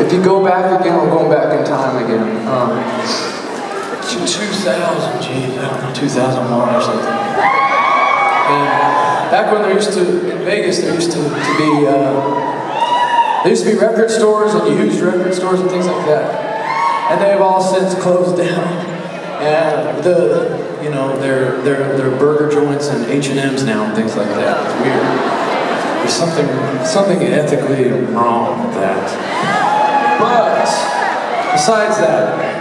If you go back again, we're going back in time again. 2000, geez, I don't know, 2001 or something. And back when there used to, in Vegas, there used to be record stores and used record stores and things like that. And they have all since closed down. And they're burger joints and H&M's now and things like that. It's weird. There's something ethically wrong with that. But besides that,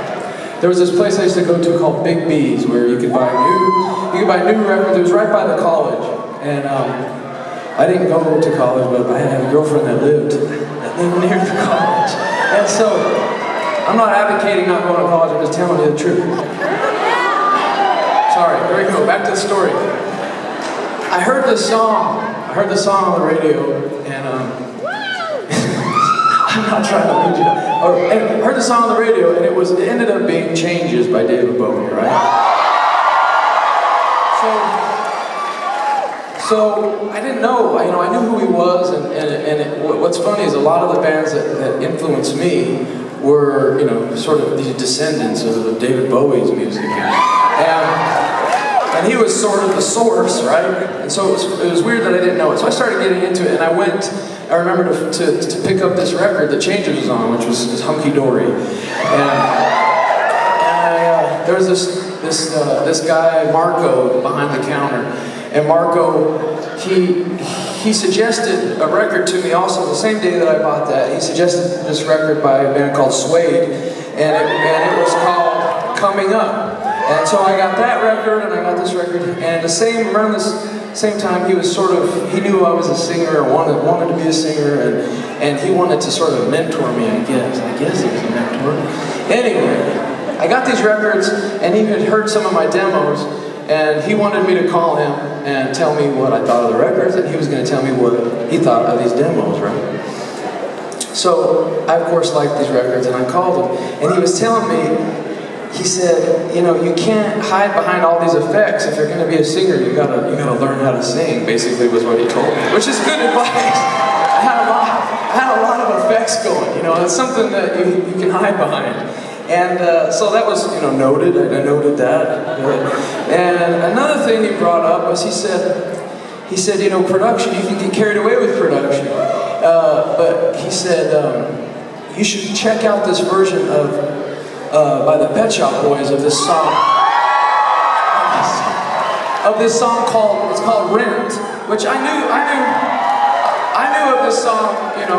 there was this place I used to go to called Big B's, where you could buy new records. It was right by the college, and I didn't go to college, but I had a girlfriend that lived near the college, and so I'm not advocating not going to college. I'm just telling you the truth. Sorry, here we go. Back to the story. I heard the song on the radio, and I'm not trying to lead you down. I heard the song on the radio, and it ended up being Changes by David Bowie, right? So I didn't know, I knew who he was, and what's funny is a lot of the bands that influenced me were, sort of these descendants of David Bowie's music. And he was sort of the source, right? And so it was weird that I didn't know it. So I started getting into it, and I remember to pick up this record that Changes was on, which was Hunky Dory. And there was this guy, Marco, behind the counter. And Marco, he suggested a record to me also the same day that I bought that. He suggested this record by a band called Suede, and it was called Coming Up. And so I got that record, and I got this record, and around the same time, he knew I was a singer, or wanted to be a singer, and he wanted to sort of mentor me, I guess he was a mentor. Anyway, I got these records, and he had heard some of my demos, and he wanted me to call him and tell me what I thought of the records, and he was going to tell me what he thought of these demos, right? So I, of course, liked these records, and I called him, and he was telling me, he said, you can't hide behind all these effects. If you're going to be a singer, you gotta learn how to sing, basically was what he told me, which is good advice. I had a lot of effects going, it's something that you can hide behind. And so that was, noted. I noted that. And another thing he brought up was he said, production, you can get carried away with production. But he said, you should check out this version by the Pet Shop Boys of this song. Called Rent, which I knew of this song,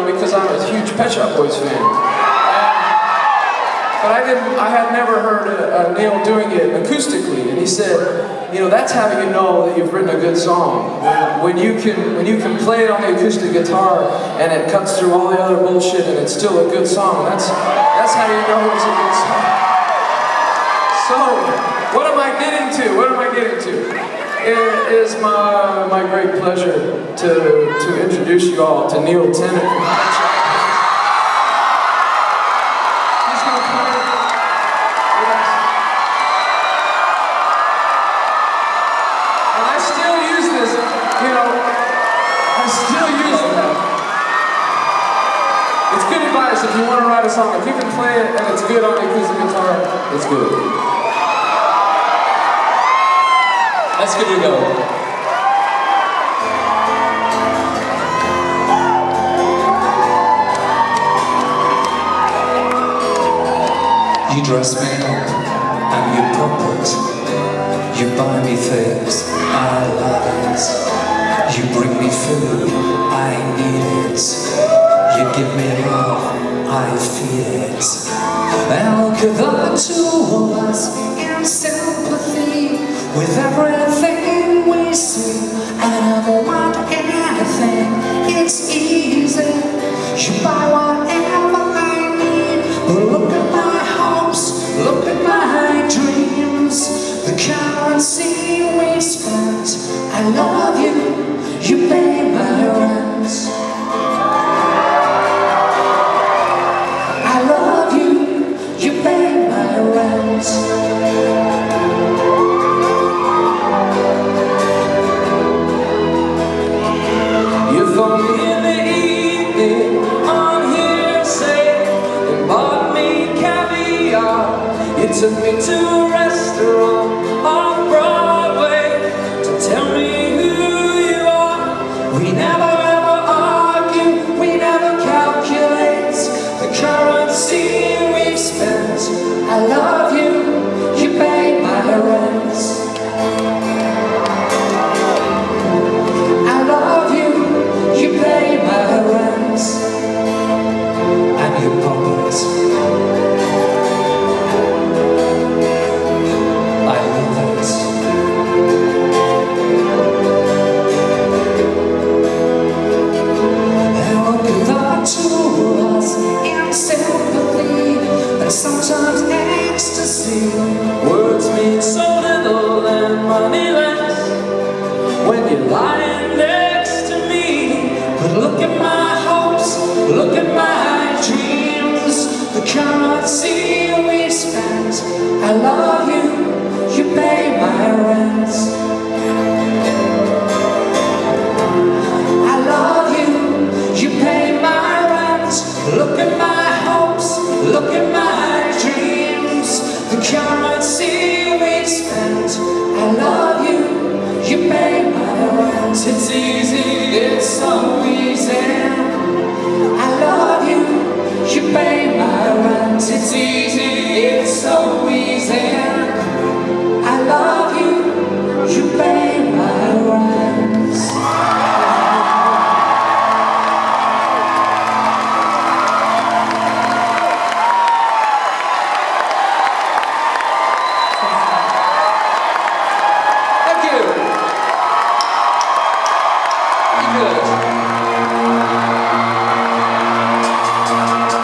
because I'm a huge Pet Shop Boys fan. But I had never heard Neil doing it acoustically, and he said, that's how you know that you've written a good song. When you can play it on the acoustic guitar and it cuts through all the other bullshit and it's still a good song. That's how you know it's a good song. So, what am I getting to? It is my great pleasure to introduce you all to Neil Tennant. It's good advice if you want to write a song. If you can play it and it's good on the acoustic guitar, it's good. Let's give it a go. You dress me up, I'm your puppet. You buy me things I like. You bring me food, I need it. You give me love, I feel it. And look at the two of us in sympathy with everything we see. I never want anything, it's easy. You buy whatever I need. But look at my hopes, look at my dreams. The currency we spent. I love you, you pay my rent. You phone me in the evening on hearsay, took me to a restaurant on Broadway to tell me who you are. We never ever argue, we never calculate the currency we've spent. I love you, you pay my rent. I love you, you pay my rent. I'm your puppet. Sometimes ecstasy. Words mean so little and money less when you're lying next to me. But look at my hopes, look at my dreams, the currency we spent. I love you, you pay my rent. I love you, you pay my rent. Look at my hopes, look at my the currency we spent. I love you, you pay my rent. It's easy, it's so easy.